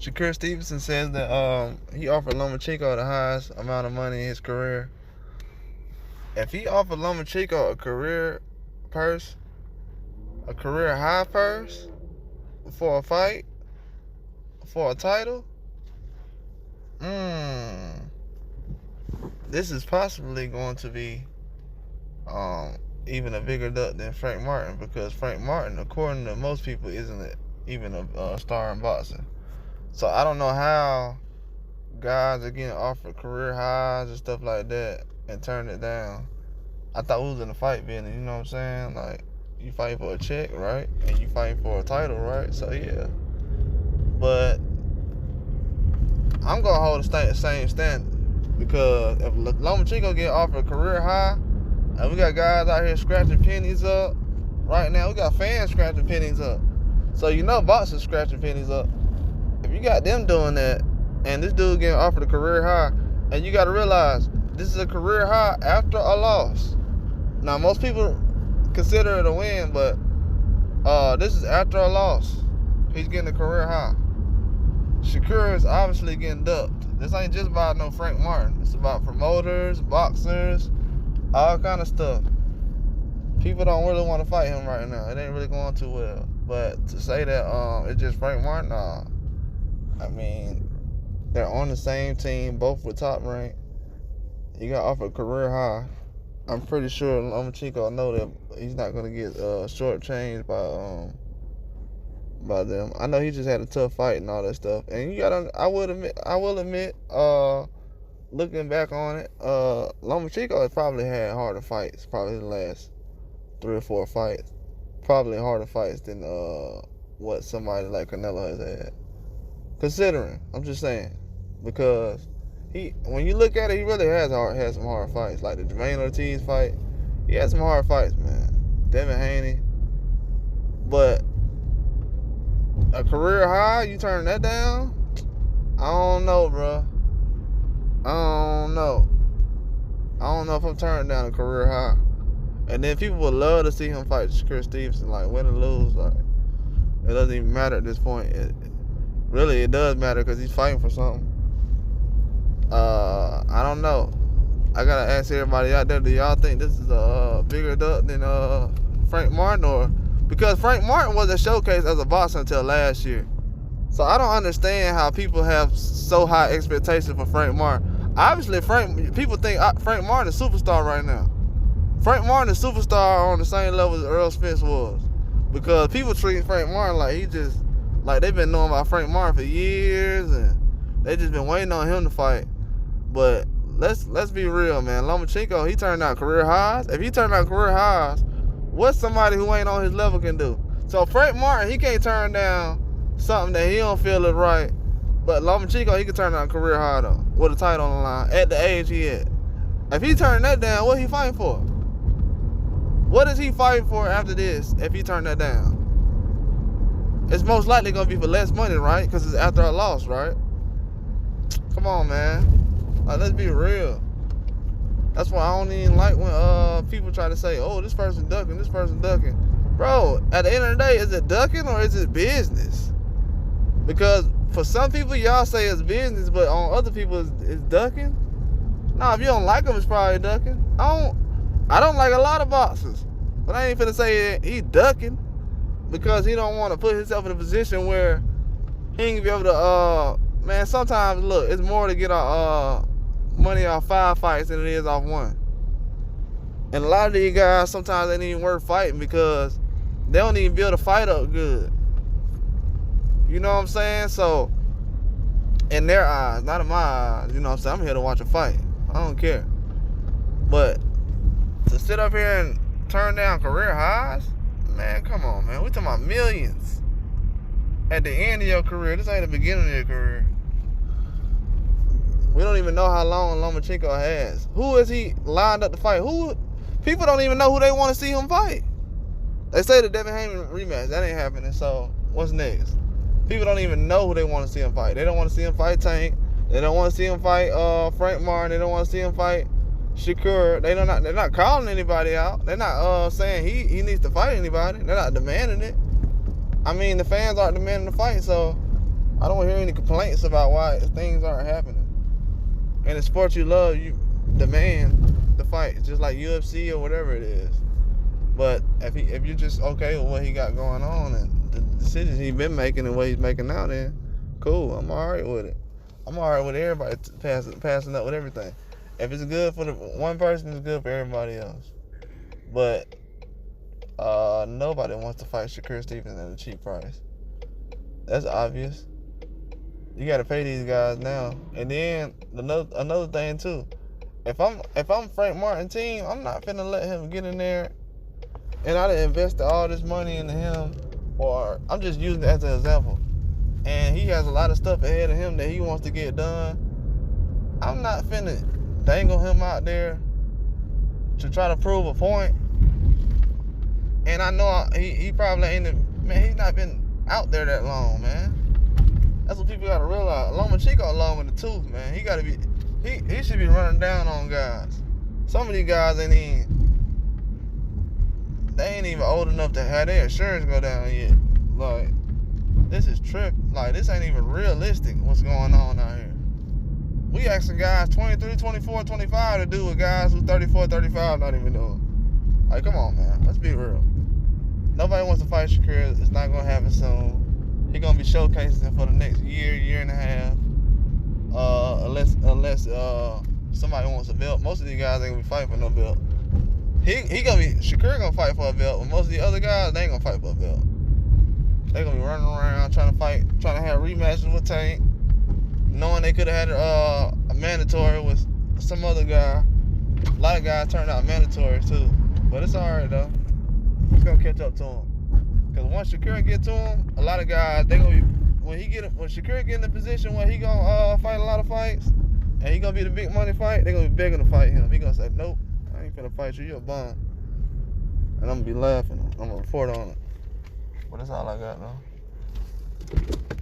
Shakur Stevenson says that he offered Lomachenko the highest amount of money in his career. If he offered Lomachenko a career purse, a career high purse for a fight, for a title, this is possibly going to be even a bigger duck than Frank Martin, because Frank Martin, according to most people, isn't even a star in boxing. So I don't know how guys are getting offered career highs and stuff like that and turn it down. I thought we was in a fight business, you know what I'm saying? Like, you fight for a check, right? And you fight for a title, right? So yeah. But I'm gonna hold the same standard, because if Lomachenko get offered a career high, and we got guys out here scratching pennies up right now, we got fans scratching pennies up. So you know boxers scratching pennies up. If you got them doing that, and this dude getting offered a career high, and you got to realize this is a career high after a loss. Now most people consider it a win, but this is after a loss. He's getting a career high. Shakur is obviously getting ducked. This ain't just about no Frank Martin. It's about promoters, boxers, all kind of stuff. People don't really want to fight him right now. It ain't really going too well. But to say that it's just Frank Martin, nah. I mean, they're on the same team, both with top rank. He got offered a career high. I'm pretty sure Lomachenko know that he's not gonna get shortchanged by them. I know he just had a tough fight and all that stuff. And you gotta, I will admit, looking back on it, Lomachenko has probably had harder fights, probably the last 3 or 4 fights. Probably harder fights than what somebody like Canelo has had. Considering, I'm just saying, because when you look at it, he really has had some hard fights. Like the Jermaine Ortiz fight, he had some hard fights, man. Devin Haney. But a career high, you turn that down? I don't know, bro. I don't know if I'm turning down a career high. And then people would love to see him fight Shakur Stevenson, like win or lose. Like, it doesn't even matter at this point. Really, it does matter, because he's fighting for something. I don't know. I gotta ask everybody out there, do y'all think this is a bigger duck than Frank Martin? Or because Frank Martin was a showcase as a boxer until last year. So I don't understand how people have so high expectations for Frank Martin. Obviously, people think Frank Martin is a superstar right now. Frank Martin is a superstar on the same level as Earl Spence was, because people treat Frank Martin like he just, like they've been knowing about Frank Martin for years, and they just been waiting on him to fight. But let's be real, man. Lomachenko, he turned out career highs. If he turned out career highs, what somebody who ain't on his level can do? So Frank Martin, he can't turn down something that he don't feel is right. But Lomachenko, he can turn down a career high though, with a title on the line at the age he at. If he turned that down, what he fighting for? What is he fighting for after this if he turned that down? It's most likely going to be for less money, right? Because it's after a loss, right? Come on, man. Like, let's be real. That's why I don't even like when people try to say, oh, this person ducking, this person ducking. Bro, at the end of the day, is it ducking or is it business? Because for some people, y'all say it's business, but on other people, it's ducking. Nah, if you don't like them, it's probably ducking. I don't like a lot of boxers, but I ain't finna say he ducking because he don't want to put himself in a position where he ain't gonna be able to, man, sometimes, look, it's more to get money off 5 fights than it is off 1. And a lot of these guys, sometimes they ain't even worth fighting because they don't even build a fight up good. You know what I'm saying? So, in their eyes, not in my eyes, you know what I'm saying? I'm here to watch a fight. I don't care. But to sit up here and turn down career highs, man, come on, man. We talking about millions at the end of your career. This ain't the beginning of your career. We don't even know how long Lomachenko has. Who is he lined up to fight? People don't even know who they want to see him fight. They say the Devin Haney rematch. That ain't happening. So what's next? People don't even know who they want to see him fight. They don't want to see him fight Tank. They don't want to see him fight Frank Martin. They don't want to see him fight Shakur. They're not calling anybody out. They're not saying he needs to fight anybody. They're not demanding it. I mean, the fans aren't demanding the fight, so I don't hear any complaints about why things aren't happening. In the sport you love, you demand the fight, just like UFC or whatever it is. But if you're just okay with what he got going on and the decisions he's been making and what he's making now, then cool. I'm all right with it. I'm all right with everybody passing up with everything. If it's good for the one person, it's good for everybody else. But nobody wants to fight Shakur Stevenson at a cheap price. That's obvious. You got to pay these guys now. And then another thing too. If I'm Frank Martin's team, I'm not finna let him get in there. And I done invested all this money into him, or I'm just using it as an example. And he has a lot of stuff ahead of him that he wants to get done. I'm not finna dangle him out there to try to prove a point. And I know he probably ain't, man, he's not been out there that long, man. That's what people gotta realize. Lomachenko long in the tooth, man. He should be running down on guys. Some of these guys they ain't even old enough to have their insurance go down yet. Like, this is trip. Like, this ain't even realistic what's going on out here. We asking guys 23, 24, 25 to do what guys who 34, 35 not even doing. Like, come on, man. Let's be real. Nobody wants to fight Shakur. It's not going to happen soon. He's going to be showcasing for the next year and a half. Unless somebody wants a belt. Most of these guys ain't going to be fighting for no belt. Shakur gonna fight for a belt, but most of the other guys, they ain't gonna fight for a belt. They gonna be running around trying to have rematches with Tank, knowing they could have had a mandatory with some other guy. A lot of guys turned out mandatory too, but it's all right though. It's gonna catch up to him. Cause once Shakur get to him, a lot of guys they gonna be when Shakur get in the position where he gonna fight a lot of fights, and he gonna be the big money fight, they gonna be begging to fight him. He gonna say nope. I ain't finna fight you, you're a bum. And I'm gonna be laughing. I'm gonna report on it. But that's all I got, though.